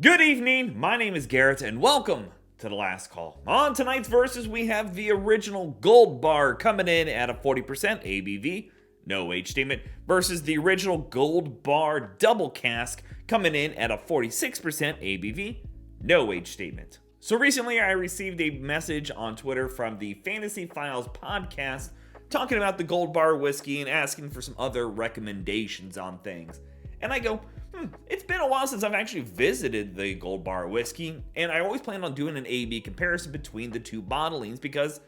Good evening, my name is Garrett, and welcome to The Last Call. On tonight's verses, we have the original Gold Bar coming in at a 40% ABV, no age statement, versus the original Gold Bar Double Cask coming in at a 46% ABV, no age statement. So recently I received a message on Twitter from the Fantasy Files podcast talking about the Gold Bar whiskey and asking for some other recommendations on things. And I go, it's been a while since I've actually visited the Gold Bar whiskey, and I always plan on doing an A-B comparison between the two bottlings because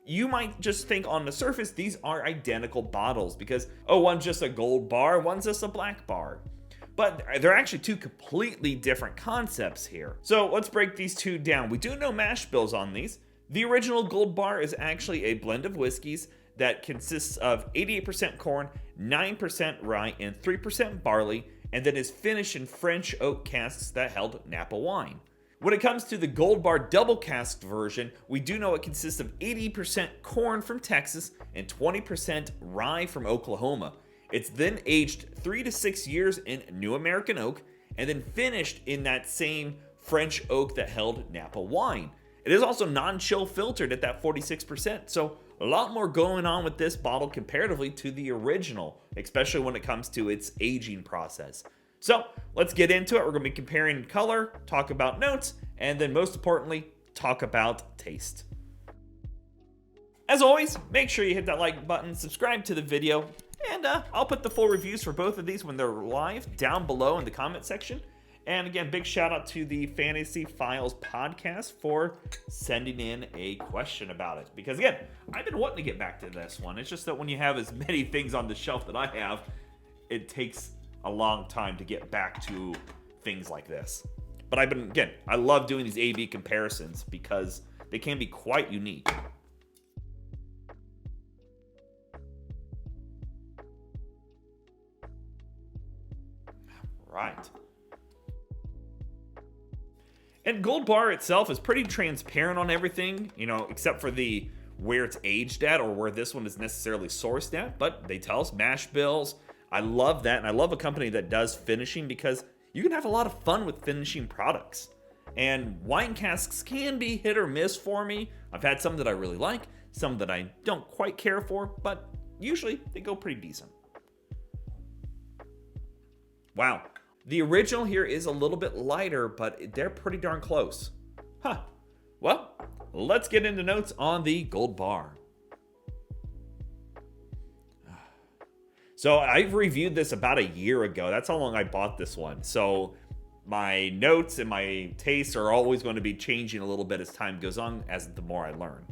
you might just think on the surface these are identical bottles because, oh, one's just a Gold Bar, one's just a Black Bar. But they're actually two completely different concepts here. So let's break these two down. We do know mash bills on these. The original Gold Bar is actually a blend of whiskeys that consists of 88% corn, 9% rye, and 3% barley, and then is finished in French oak casks that held Napa wine. When it comes to the Gold Bar double cask version, we do know it consists of 80% corn from Texas and 20% rye from Oklahoma. It's then aged 3 to 6 years in New American oak and then finished in that same French oak that held Napa wine. It is also non-chill filtered at that 46%, so a lot more going on with this bottle comparatively to the original, especially when it comes to its aging process. So let's get into it. We're going to be comparing color, talk about notes, and then most importantly, talk about taste. As always, make sure you hit that like button, subscribe to the video, and I'll put the full reviews for both of these when they're live down below in the comment section. And again, big shout out to the Fantasy Files podcast for sending in a question about it. Because again, I've been wanting to get back to this one. It's just that when you have as many things on the shelf that I have, it takes a long time to get back to things like this. But I love doing these A-B comparisons because they can be quite unique. Right. And Gold Bar itself is pretty transparent on everything, except for the where it's aged at or where this one is necessarily sourced at, but they tell us mash bills. I love that, and I love a company that does finishing because you can have a lot of fun with finishing products. And wine casks can be hit or miss for me. I've had some that I really like, some that I don't quite care for, but usually they go pretty decent. Wow. The original here is a little bit lighter, but they're pretty darn close. Well, let's get into notes on the Gold Bar. So I've reviewed this about a year ago. That's how long I bought this one. So my notes and my tastes are always going to be changing a little bit as time goes on, as the more I learn.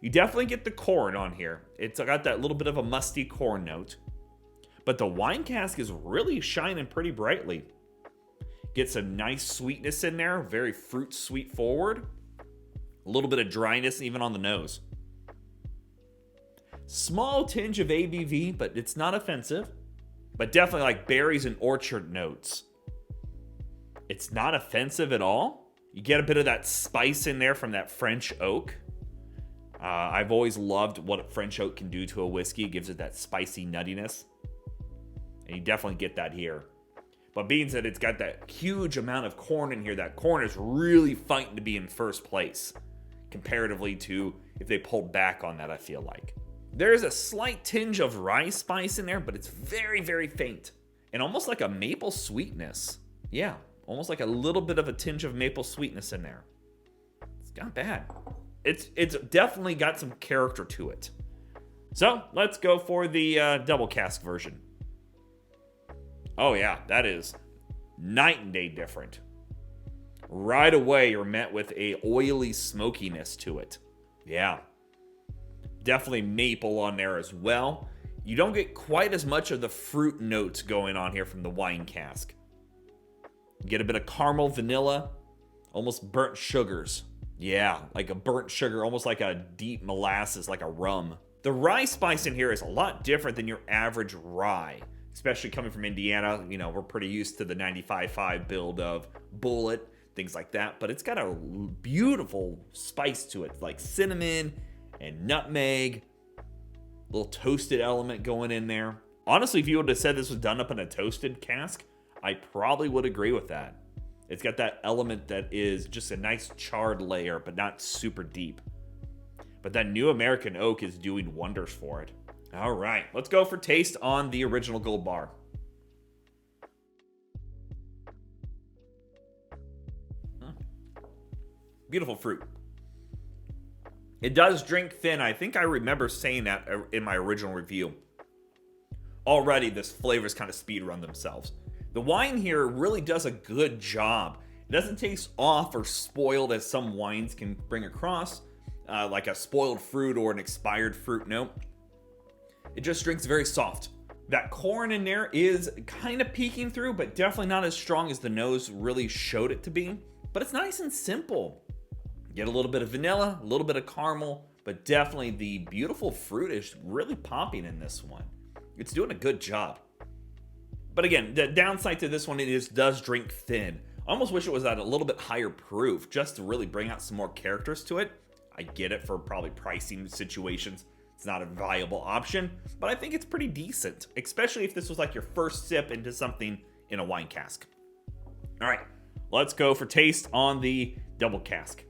You definitely get the corn on here. It's got that little bit of a musty corn note. But the wine cask is really shining pretty brightly. Get some nice sweetness in there, very fruit sweet forward. A little bit of dryness even on the nose. Small tinge of ABV, but it's not offensive. But definitely like berries and orchard notes. It's not offensive at all. You get a bit of that spice in there from that French oak. I've always loved what French oak can do to a whiskey. It gives it that spicy nuttiness. And you definitely get that here. But being said, it's got that huge amount of corn in here. That corn is really fighting to be in first place comparatively to if they pulled back on that, I feel like. There's a slight tinge of rye spice in there, but it's very, very faint. And almost like a maple sweetness. Yeah, almost like a little bit of a tinge of maple sweetness in there. It's not bad. It's definitely got some character to it. So let's go for the double cask version. Oh yeah, that is night and day different. Right away, you're met with a oily smokiness to it. Yeah. Definitely maple on there as well. You don't get quite as much of the fruit notes going on here from the wine cask. You get a bit of caramel, vanilla, almost burnt sugars. Yeah, like a burnt sugar, almost like a deep molasses, like a rum. The rye spice in here is a lot different than your average rye. Especially coming from Indiana, we're pretty used to the 95.5 build of Bullet, things like that. But it's got a beautiful spice to it, like cinnamon and nutmeg. Little toasted element going in there. Honestly, if you would have said this was done up in a toasted cask, I probably would agree with that. It's got that element that is just a nice charred layer, but not super deep. But that new American oak is doing wonders for it. All right, let's go for taste on the original Gold Bar. Beautiful fruit. It does drink thin. I think I remember saying that in my original review. Already, this flavors kind of speed run themselves. The wine here really does a good job. It doesn't taste off or spoiled as some wines can bring across, like a spoiled fruit or an expired fruit note. It just drinks very soft. That corn in there is kind of peeking through, but definitely not as strong as the nose really showed it to be. But it's nice and simple. Get a little bit of vanilla, a little bit of caramel, but definitely the beautiful fruit is really popping in this one. It's doing a good job. But again, the downside to this one, does drink thin. I almost wish it was at a little bit higher proof just to really bring out some more characters to it. I get it for probably pricing situations. It's not a viable option, but I think it's pretty decent, especially if this was like your first sip into something in a wine cask. All right, let's go for taste on the double cask.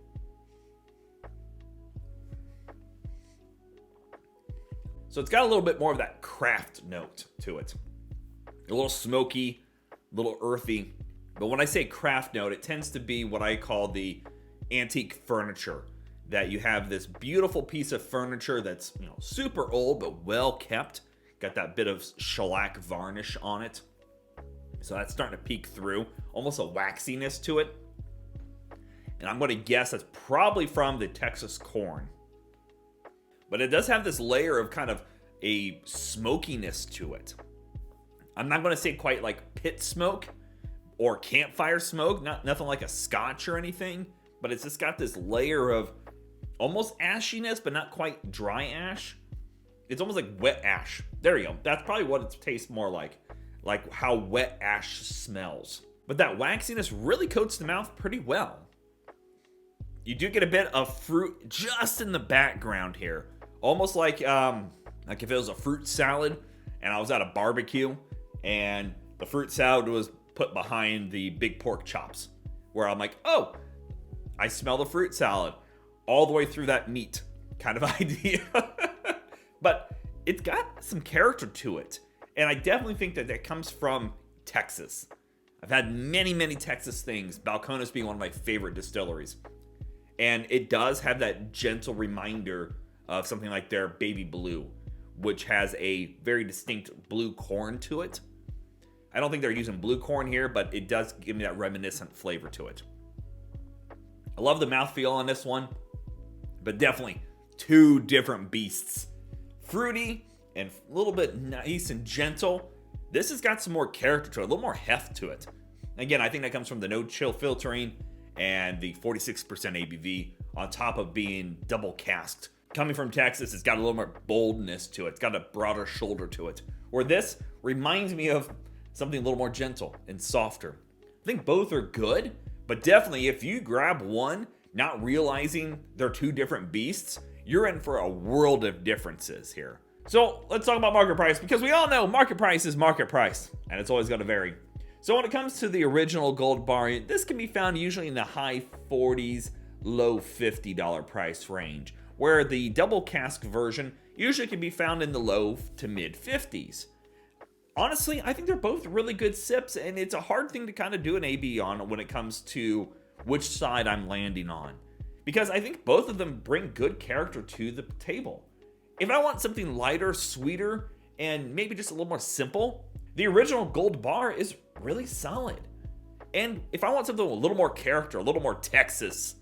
So it's got a little bit more of that craft note to it. A little smoky, a little earthy. But when I say craft note, it tends to be what I call the antique furniture. That you have this beautiful piece of furniture that's, super old but well kept. Got that bit of shellac varnish on it. So that's starting to peek through. Almost a waxiness to it. And I'm going to guess that's probably from the Texas corn. But it does have this layer of kind of a smokiness to it. I'm not going to say quite like pit smoke or campfire smoke, nothing like a scotch or anything, but it's just got this layer of almost ashiness, but not quite dry ash. It's almost like wet ash. There you go. That's probably what it tastes more like how wet ash smells. But that waxiness really coats the mouth pretty well. You do get a bit of fruit just in the background here. Almost like if it was a fruit salad and I was at a barbecue and the fruit salad was put behind the big pork chops. Where I'm like, oh, I smell the fruit salad all the way through that meat kind of idea. But it's got some character to it. And I definitely think that comes from Texas. I've had many, many Texas things, Balcones being one of my favorite distilleries. And it does have that gentle reminder of something like their Baby Blue, which has a very distinct blue corn to it. I don't think they're using blue corn here, but it does give me that reminiscent flavor to it. I love the mouthfeel on this one, but definitely two different beasts. Fruity and a little bit nice and gentle. This has got some more character to it, a little more heft to it. Again, I think that comes from the no-chill filtering and the 46% ABV on top of being double casked. Coming from Texas, it's got a little more boldness to it. It's got a broader shoulder to it. Where this reminds me of something a little more gentle and softer. I think both are good, but definitely if you grab one, not realizing they're two different beasts, you're in for a world of differences here. So let's talk about market price, because we all know market price is market price, and it's always going to vary. So when it comes to the original Gold Bar, this can be found usually in the high 40s, low $50 price range, where the double cask version usually can be found in the low to mid 50s. Honestly, I think they're both really good sips, and it's a hard thing to kind of do an AB on when it comes to which side I'm landing on, because I think both of them bring good character to the table. If I want something lighter, sweeter, and maybe just a little more simple, the original Gold Bar is really solid. And if I want something with a little more character, a little more Texas,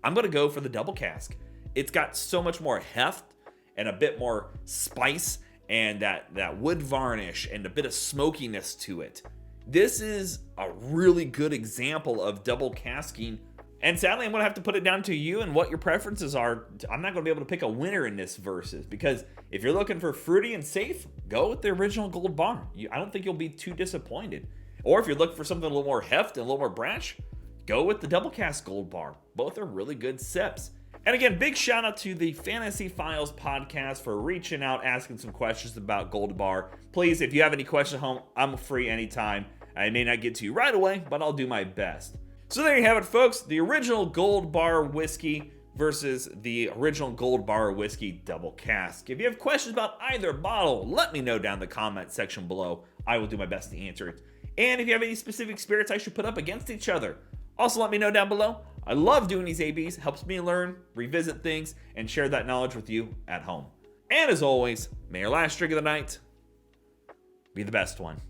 I'm going to go for the double cask. It's got so much more heft and a bit more spice and that wood varnish and a bit of smokiness to it. This is a really good example of double casking. And sadly, I'm going to have to put it down to you and what your preferences are. I'm not going to be able to pick a winner in this versus, because if you're looking for fruity and safe, go with the original Gold Bar. I don't think you'll be too disappointed. Or if you're looking for something a little more heft and a little more brash, go with the double cask Gold Bar. Both are really good sips. And again, big shout out to the Fantasy Files podcast for reaching out, asking some questions about Gold Bar. Please, if you have any questions at home, I'm free anytime. I may not get to you right away, but I'll do my best. So there you have it, folks. The original Gold Bar whiskey versus the original Gold Bar whiskey double cask. If you have questions about either bottle, let me know down in the comment section below. I will do my best to answer it. And if you have any specific spirits I should put up against each other, also let me know down below. I love doing these ABs. It helps me learn, revisit things, and share that knowledge with you at home. And as always, may your last drink of the night be the best one.